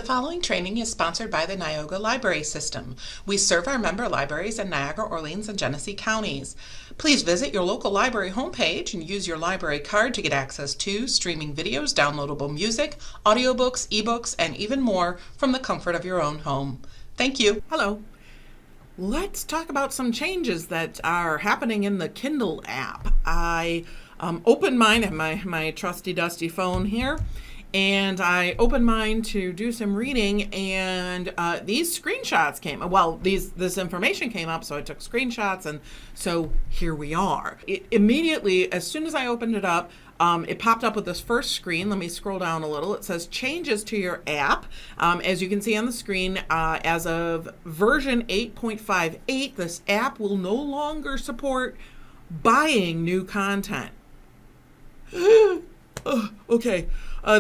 following training is sponsored by the Niagara Library System. We serve our member libraries in Niagara, Orleans, and Genesee counties. Please visit your local library homepage and use your library card to get access to streaming videos, downloadable music, audiobooks, ebooks, and even more from the comfort of your own home. Thank you. Hello. Let's talk about some changes that are happening in the Kindle app. I opened mine, I have my trusty dusty phone here, and I opened mine to do some reading, and these screenshots came. Well, this information came up, so I took screenshots, and so here we are. Immediately, as soon as I opened it up, it popped up with this first screen. Let me scroll down a little. It says changes to your app. As you can see on the screen, as of version 8.58, this app will no longer support buying new content. Okay.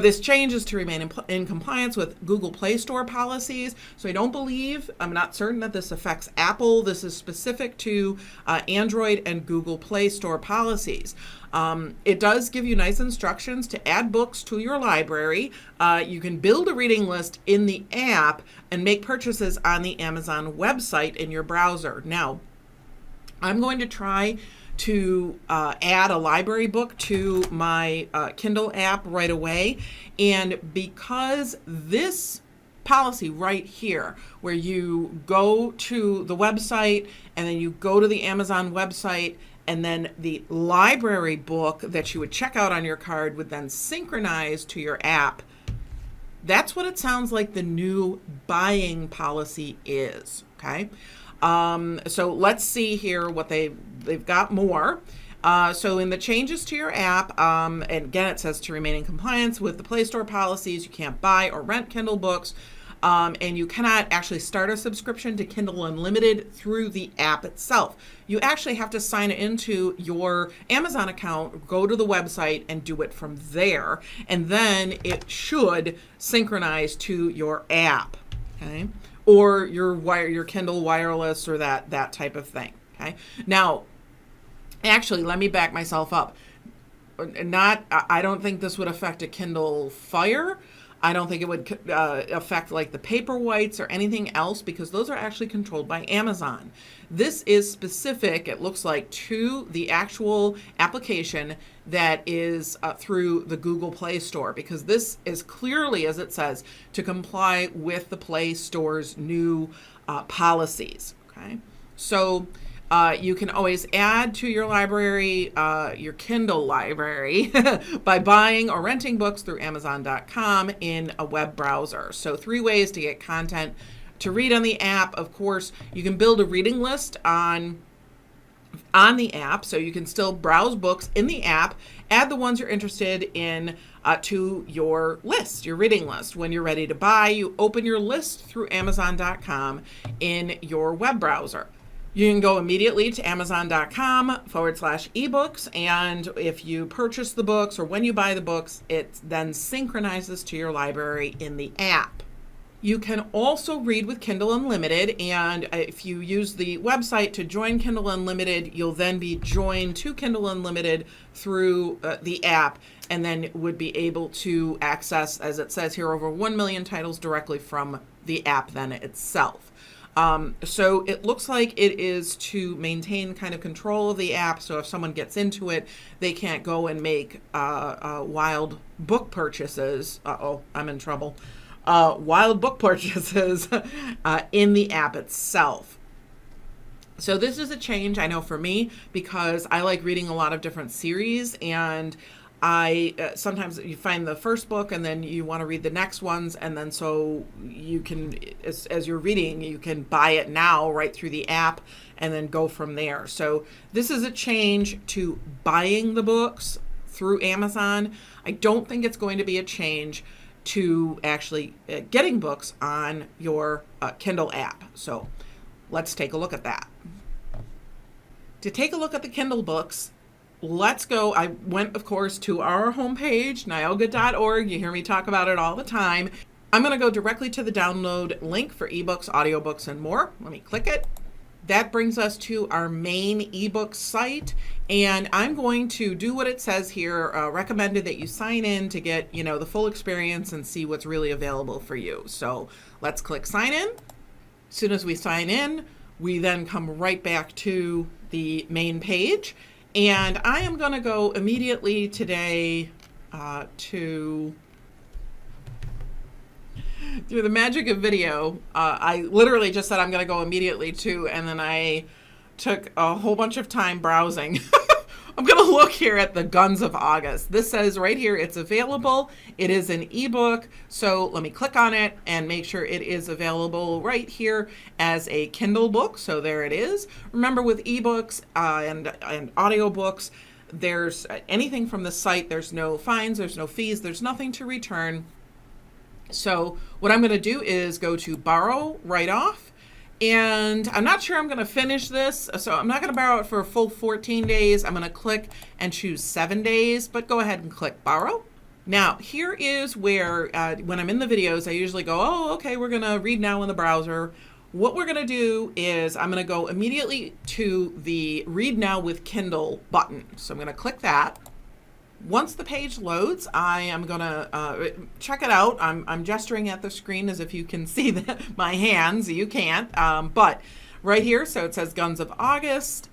This change is to remain in compliance with Google Play Store policies. So I'm not certain that this affects Apple. This is specific to Android and Google Play Store policies. It does give you nice instructions to add books to your library. You can build a reading list in the app and make purchases on the Amazon website in your browser. Now, I'm going to try to add a library book to my Kindle app right away. And because this policy right here, where you go to the website and then you go to the Amazon website, and then the library book that you would check out on your card would then synchronize to your app, that's what it sounds like the new buying policy is, okay? So let's see here what they've got more. So in the changes to your app, and again, it says to remain in compliance with the Play Store policies, you can't buy or rent Kindle books, and you cannot actually start a subscription to Kindle Unlimited through the app itself. You actually have to sign into your Amazon account, go to the website, and do it from there, and then it should synchronize to your app, okay? Or your Kindle wireless, or that type of thing. Okay. Now, actually, let me back myself up. I don't think this would affect a Kindle Fire. I don't think it would affect like the Paperwhites or anything else, because those are actually controlled by Amazon. This is specific, it looks like, to the actual application that is through the Google Play Store, because this is clearly, as it says, to comply with the Play Store's new policies. Okay, so you can always add to your library, your Kindle library, by buying or renting books through Amazon.com in a web browser. So 3 ways to get content to read on the app. Of course, you can build a reading list on the app, so you can still browse books in the app, add the ones you're interested in to your list, your reading list. When you're ready to buy, you open your list through Amazon.com in your web browser. You can go immediately to Amazon.com/ebooks, and if you purchase the books or when you buy the books, it then synchronizes to your library in the app. You can also read with Kindle Unlimited, and if you use the website to join Kindle Unlimited, you'll then be joined to Kindle Unlimited through the app, and then would be able to access, as it says here, over 1 million titles directly from the app then itself. So it looks like it is to maintain kind of control of the app, so if someone gets into it, they can't go and make wild book purchases. Uh-oh, I'm in trouble. Wild book purchases in the app itself. So this is a change, I know, for me, because I like reading a lot of different series, and sometimes you find the first book and then you want to read the next ones, and then so you can, as you're reading, you can buy it now right through the app and then go from there. So this is a change to buying the books through Amazon. I don't think it's going to be a change to actually getting books on your Kindle app. So let's take a look at that. To take a look at the Kindle books, let's go. I went, of course, to our homepage, niagara.org. You hear me talk about it all the time. I'm going to go directly to the download link for ebooks, audiobooks, and more. Let me click it. That brings us to our main ebook site, and I'm going to do what it says here, recommended that you sign in to get, the full experience and see what's really available for you. So let's click sign in. As soon as we sign in, we then come right back to the main page, and I am going to go immediately today to... Through the magic of video, I literally just said I'm going to go immediately to, and then I took a whole bunch of time browsing. I'm going to look here at the Guns of August. This says right here it's available. It is an ebook. So let me click on it and make sure it is available right here as a Kindle book. So there it is. Remember, with ebooks and audiobooks, there's anything from the site. There's no fines. There's no fees. There's nothing to return. So what I'm going to do is go to borrow right off, and I'm not sure I'm going to finish this, so I'm not going to borrow it for a full 14 days. I'm going to click and choose 7 days, but go ahead and click borrow. Now here is where when I'm in the videos, I usually go, oh, okay, we're going to read now in the browser. What we're going to do is I'm going to go immediately to the read now with Kindle button. So I'm going to click that. Once the page loads, I am going to check it out. I'm gesturing at the screen as if you can see my hands. You can't. But right here, so it says Guns of August.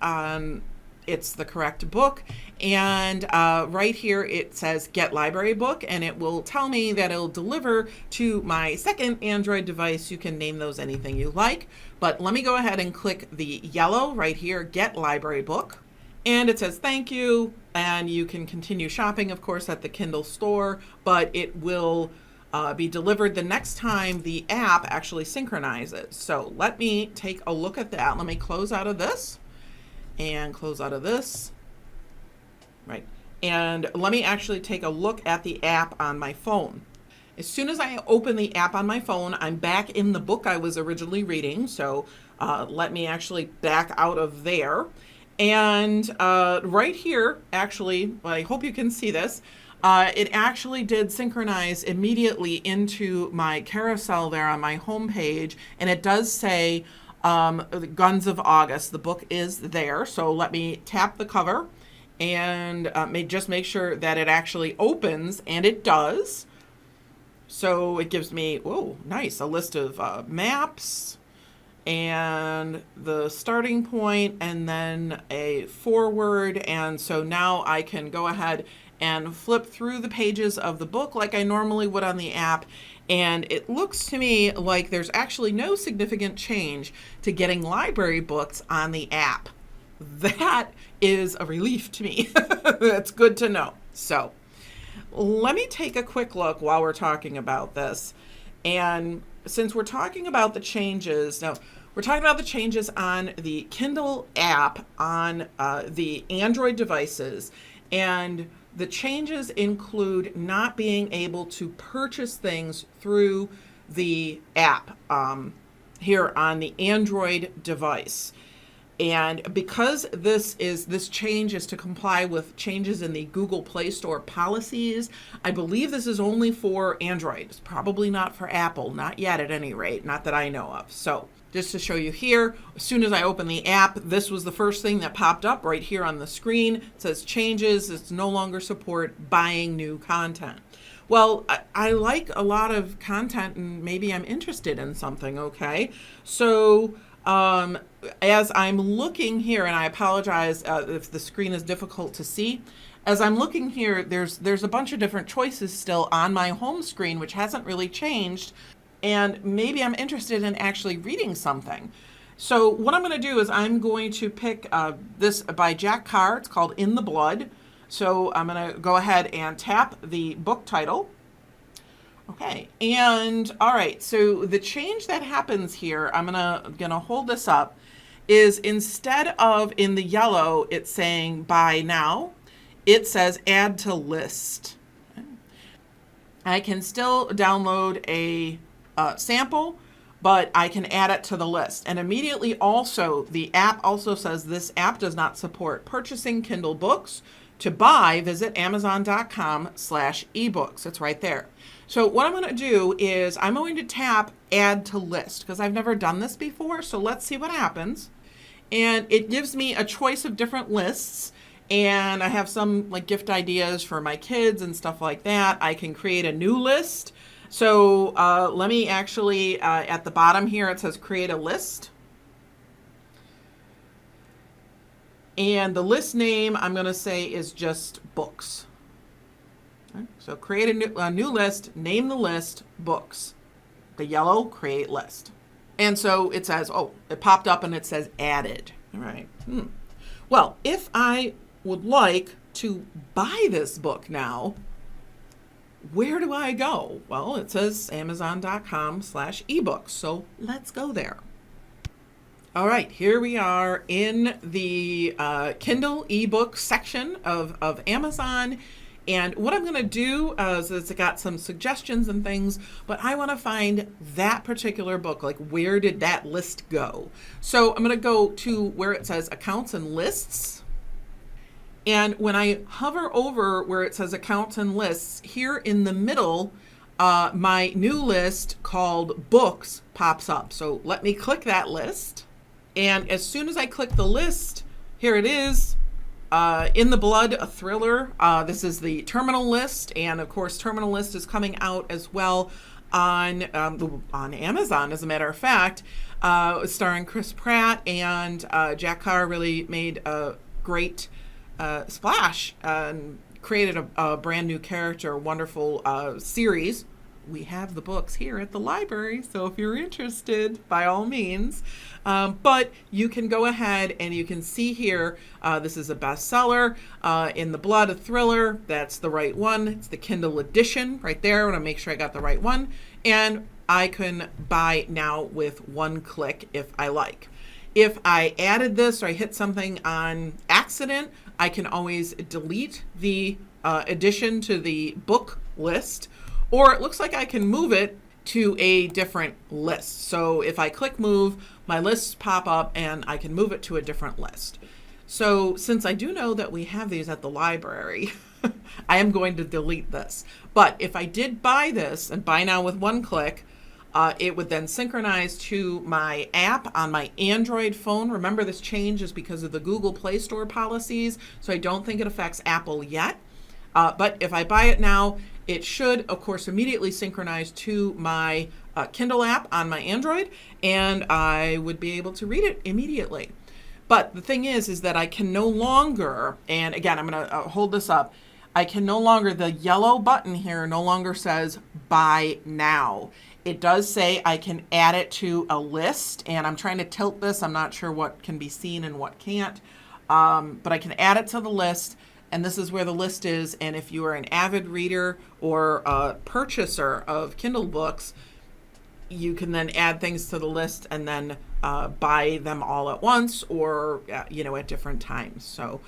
It's the correct book. And right here, it says Get Library Book. And it will tell me that it'll deliver to my second Android device. You can name those anything you like. But let me go ahead and click the yellow right here, Get Library Book. And it says thank you, and you can continue shopping, of course, at the Kindle store, but it will be delivered the next time the app actually synchronizes. So let me take a look at that. Let me close out of this and close out of this. Right. And let me actually take a look at the app on my phone. As soon as I open the app on my phone, I'm back in the book I was originally reading. So let me actually back out of there. And right here, actually, I hope you can see this, it actually did synchronize immediately into my carousel there on my homepage, and it does say Guns of August. The book is there, so let me tap the cover and just make sure that it actually opens, and it does. So it gives me, oh, nice, a list of maps, and the starting point, and then a forward. And so now I can go ahead and flip through the pages of the book like I normally would on the app. And it looks to me like there's actually no significant change to getting library books on the app. That is a relief to me. That's good to know. So let me take a quick look while we're talking about this. And since we're talking about the changes, now we're talking about the changes on the Kindle app on the Android devices, and the changes include not being able to purchase things through the app here on the Android device. And because this change is to comply with changes in the Google Play Store policies, I believe this is only for Android. It's probably not for Apple, not yet at any rate, not that I know of. So just to show you here, as soon as I open the app, this was the first thing that popped up right here on the screen. It says changes. It's no longer support buying new content. Well, I like a lot of content, and maybe I'm interested in something, okay? So as I'm looking here, and I apologize if the screen is difficult to see, as I'm looking here, there's a bunch of different choices still on my home screen, which hasn't really changed, and maybe I'm interested in actually reading something. So what I'm going to do is I'm going to pick this by Jack Carr. It's called In the Blood. So I'm going to go ahead and tap the book title. Okay, and all right, so the change that happens here, I'm gonna hold this up, is instead of in the yellow it's saying buy now, it says add to list. I can still download a sample, but I can add it to the list. And immediately also, the app also says this app does not support purchasing Kindle books. To buy, visit amazon.com/ebooks. It's right there. So what I'm going to do is I'm going to tap add to list because I've never done this before. So let's see what happens. And it gives me a choice of different lists. And I have some like gift ideas for my kids and stuff like that. I can create a new list. So let me actually, at the bottom here, it says create a list. And the list name I'm going to say is just books. Okay, so create a new list, name the list books. The yellow, create list. And so it says, oh, it popped up and it says added. All right. Well, if I would like to buy this book now, where do I go? Well, it says amazon.com/ebooks. So let's go there. All right, here we are in the Kindle ebook section of Amazon. And what I'm going to do is it's got some suggestions and things, but I want to find that particular book, like where did that list go? So I'm going to go to where it says accounts and lists. And when I hover over where it says accounts and lists, here in the middle, my new list called books pops up. So let me click that list. And as soon as I click the list, here it is. In the Blood, a thriller. This is the Terminal List, and of course, Terminal List is coming out as well on Amazon. As a matter of fact, starring Chris Pratt, and Jack Carr really made a great splash and created a brand new character, wonderful series. We have the books here at the library, so if you're interested, by all means. But you can go ahead and you can see here, this is a bestseller. In the Blood, a thriller. That's the right one. It's the Kindle edition right there. I want to make sure I got the right one. And I can buy now with one click if I like. If I added this or I hit something on accident, I can always delete the addition to the book list. Or it looks like I can move it to a different list. So if I click move, my lists pop up and I can move it to a different list. So since I do know that we have these at the library, I am going to delete this. But if I did buy this and buy now with one click, it would then synchronize to my app on my Android phone. Remember, this change is because of the Google Play Store policies, so I don't think it affects Apple yet. But if I buy it now, it should, of course, immediately synchronize to my Kindle app on my Android, and I would be able to read it immediately. But the thing is that I can no longer, and again, I'm going to hold this up, I can no longer, the yellow button here no longer says buy now. It does say I can add it to a list, and I'm trying to tilt this. I'm not sure what can be seen and what can't, but I can add it to the list. And this is where the list is. And if you are an avid reader or a purchaser of Kindle books, you can then add things to the list and then buy them all at once or, at different times. So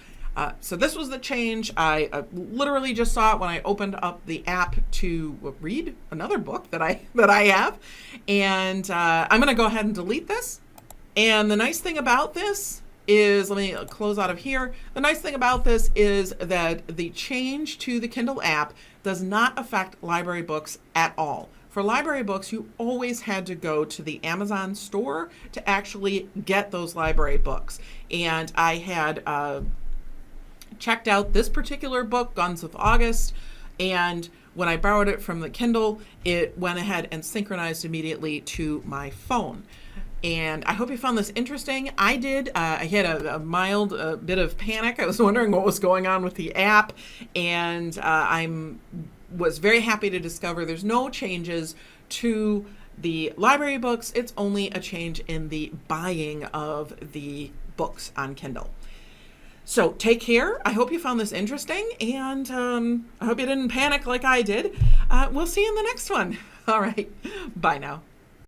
this was the change. I literally just saw it when I opened up the app to read another book that I have. And I'm going to go ahead and delete this. And the nice thing about this is, let me close out of here. The nice thing about this is that the change to the Kindle app does not affect library books at all. For library books, you always had to go to the Amazon store to actually get those library books. And I had checked out this particular book, Guns of August, and when I borrowed it from the Kindle, it went ahead and synchronized immediately to my phone. And I hope you found this interesting. I did. I had a mild bit of panic. I was wondering what was going on with the app, and was very happy to discover there's no changes to the library books. It's only a change in the buying of the books on Kindle. So take care. I hope you found this interesting, and I hope you didn't panic like I did. We'll see you in the next one. All right. Bye now.